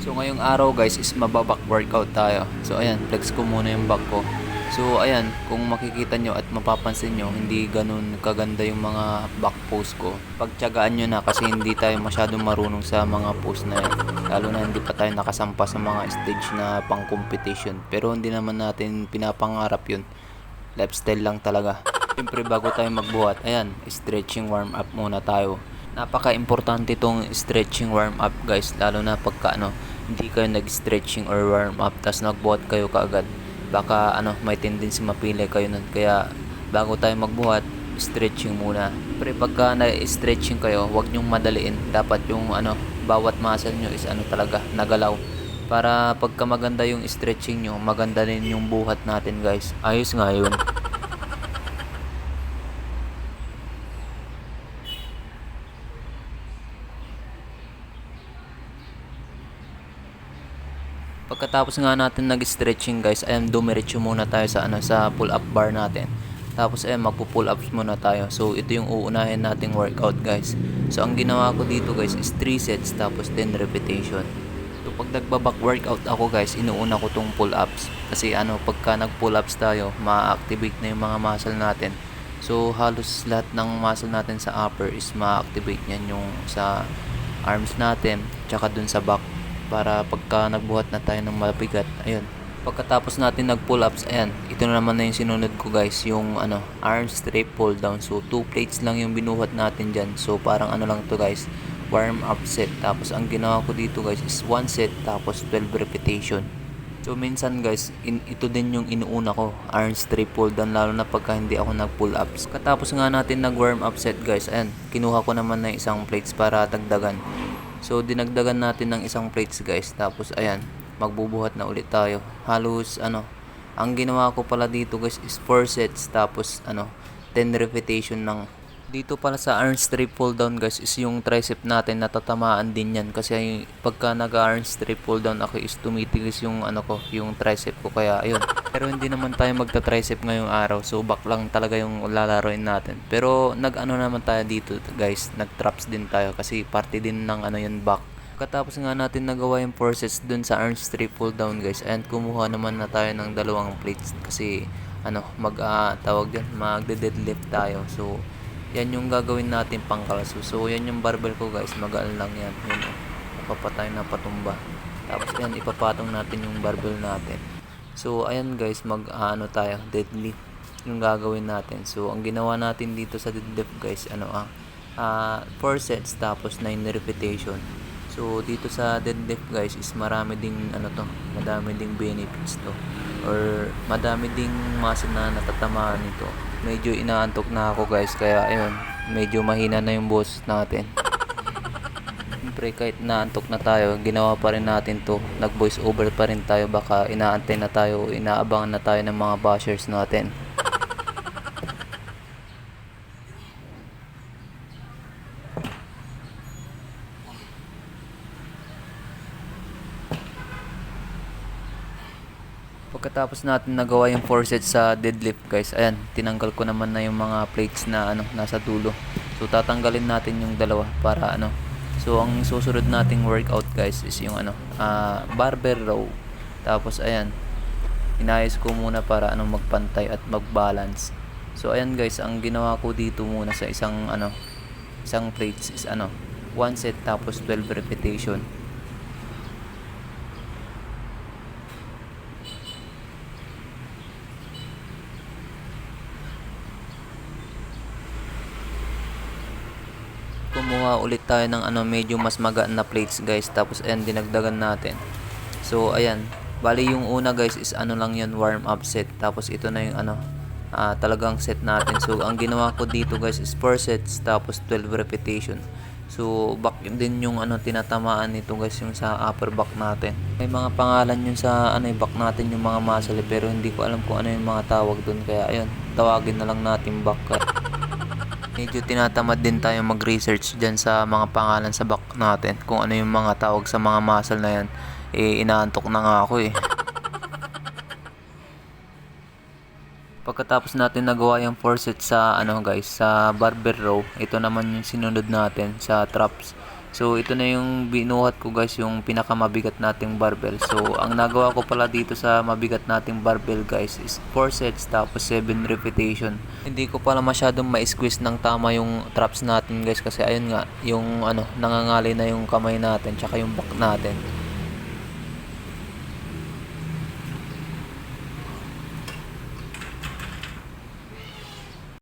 So ngayong araw guys is mababack workout tayo. So ayan, flex ko muna yung back ko. So ayan, kung makikita nyo at mapapansin nyo, hindi ganun kaganda yung mga back pose ko. Pagtiyagaan nyo na kasi hindi tayo masyadong marunong sa mga pose na yan. Lalo na hindi pa tayo nakasampa sa mga stage na pang competition. Pero hindi naman natin pinapangarap yun. Lifestyle lang talaga. Siyempre bago tayo magbuhat, ayan, stretching warm up muna tayo. Napaka-importante itong stretching warm up guys, lalo na pagka hindi kayo nag-stretching or warm up tas nagbuhat kayo kaagad. Baka may tendency mapilay kayo nun. Kaya bago tayo magbuhat, stretching muna. Pero pagka na-stretching kayo, huwag nyong madaliin. Dapat yung bawat muscle nyo is talaga nagalaw. Para pagka maganda yung stretching nyo, maganda rin yung buhat natin guys. Ayos nga yun. Pagkatapos nga natin nag-stretching guys, ayan dumiretso muna tayo sa sa pull-up bar natin. Tapos ayan magpo-pull ups muna tayo. So ito yung uunahin nating workout guys. So ang ginawa ko dito guys is 3 sets tapos 10 repetition. So pag nagba-back workout ako guys, inuuna ko tong pull ups. Kasi pagka nag-pull ups tayo, ma-activate na yung mga muscle natin. So halos lahat ng muscle natin sa upper is ma-activate niyan, yung sa arms natin, tsaka dun sa back, para pagka nagbuhat na tayo ng mabigat, ayun. Pagkatapos natin nag pull ups, ayan, ito na naman na yung sinunod ko guys, yung arm straight pull down. So 2 plates lang yung binuhat natin dyan. So parang lang to guys, warm up set. Tapos ang ginawa ko dito guys is 1 set tapos 12 repetition. So minsan guys, ito din yung inuuna ko, arm straight pull down, lalo na pagka hindi ako nag pull ups. Katapos nga natin nag warm up set guys, ayan, kinuha ko naman na isang plates para dagdagan. So dinagdagan natin ng isang plates guys. Tapos ayan, magbubuhat na ulit tayo. Halos ang ginawa ko pala dito guys is 4 sets tapos 10 repetition ng. Dito pala sa arm straight pull down guys is yung tricep natin natatamaan din yan. Kasi pagka nag-arm straight pull down ako is tumitigas yung yung tricep ko, kaya ayun. Pero hindi naman tayo magta-tricep ngayong araw. So back lang talaga yung lalaroin natin. Pero naman tayo dito guys, nag-traps din tayo kasi parte din ng yun back. Katapos nga natin nagawa yung 4 sets dun sa arm straight pull down guys, and kumuha naman na tayo ng dalawang plates kasi tawag din, magde-deadlift tayo. So yan yung gagawin natin pang kalso. So yan yung barbell ko guys, magaan lang yan. Yun, napapatay na patumba. Tapos yan, ipapatong natin yung barbell natin. So ayan guys, tayo, deadlift yung gagawin natin. So ang ginawa natin dito sa deadlift guys, 4 sets tapos 9 repetition. So dito sa deadlift guys is marami ding madami ding benefits to, or madami ding muscle na natatamaan nito. Medyo inaantok na ako guys, kaya ayun, medyo mahina na yung boses natin. Siyempre kahit naantok na tayo, ginawa pa rin natin to, nag voice over pa rin tayo. Baka inaantay na tayo, inaabangan na tayo ng mga bashers natin. Pagkatapos natin nagawa yung 4 sets sa deadlift guys, ayan, tinanggal ko naman na yung mga plates na nasa dulo. So tatanggalin natin yung dalawa para So ang susunod nating workout guys is yung barbell row. Tapos ayan, inayos ko muna para magpantay at magbalance. So ayan guys, ang ginawa ko dito muna sa isang plates is 1 set tapos 12 repetition. Kumuha ulit tayo ng medyo mas magaan na plates guys. Tapos ayan, dinagdagan natin. So ayan, bali yung una guys is lang yun, warm up set. Tapos ito na yung talagang set natin. So ang ginawa ko dito guys is 4 sets tapos 12 repetition. So back din yung tinatamaan nito guys, yung sa upper back natin. May mga pangalan yun sa back natin, yung mga muscle, pero hindi ko alam kung ano yung mga tawag dun. Kaya ayun, tawagin na lang natin back. Medyo tinatamad din tayo mag-research dyan sa mga pangalan sa back natin, kung ano yung mga tawag sa mga muscle na yan. Inaantok na nga ako eh. Pagkatapos natin nagawa yung 4 sets sa guys, sa barbell row, ito naman yung sinunod natin sa traps. So ito na yung binuhat ko guys, yung pinakamabigat nating barbell. So ang nagawa ko pala dito sa mabigat nating barbell guys is 4 sets tapos 7 repetition. Hindi ko pala masyadong ma-squeeze ng tama yung traps natin guys, kasi ayun nga yung nangangalay na yung kamay natin tsaka yung back natin.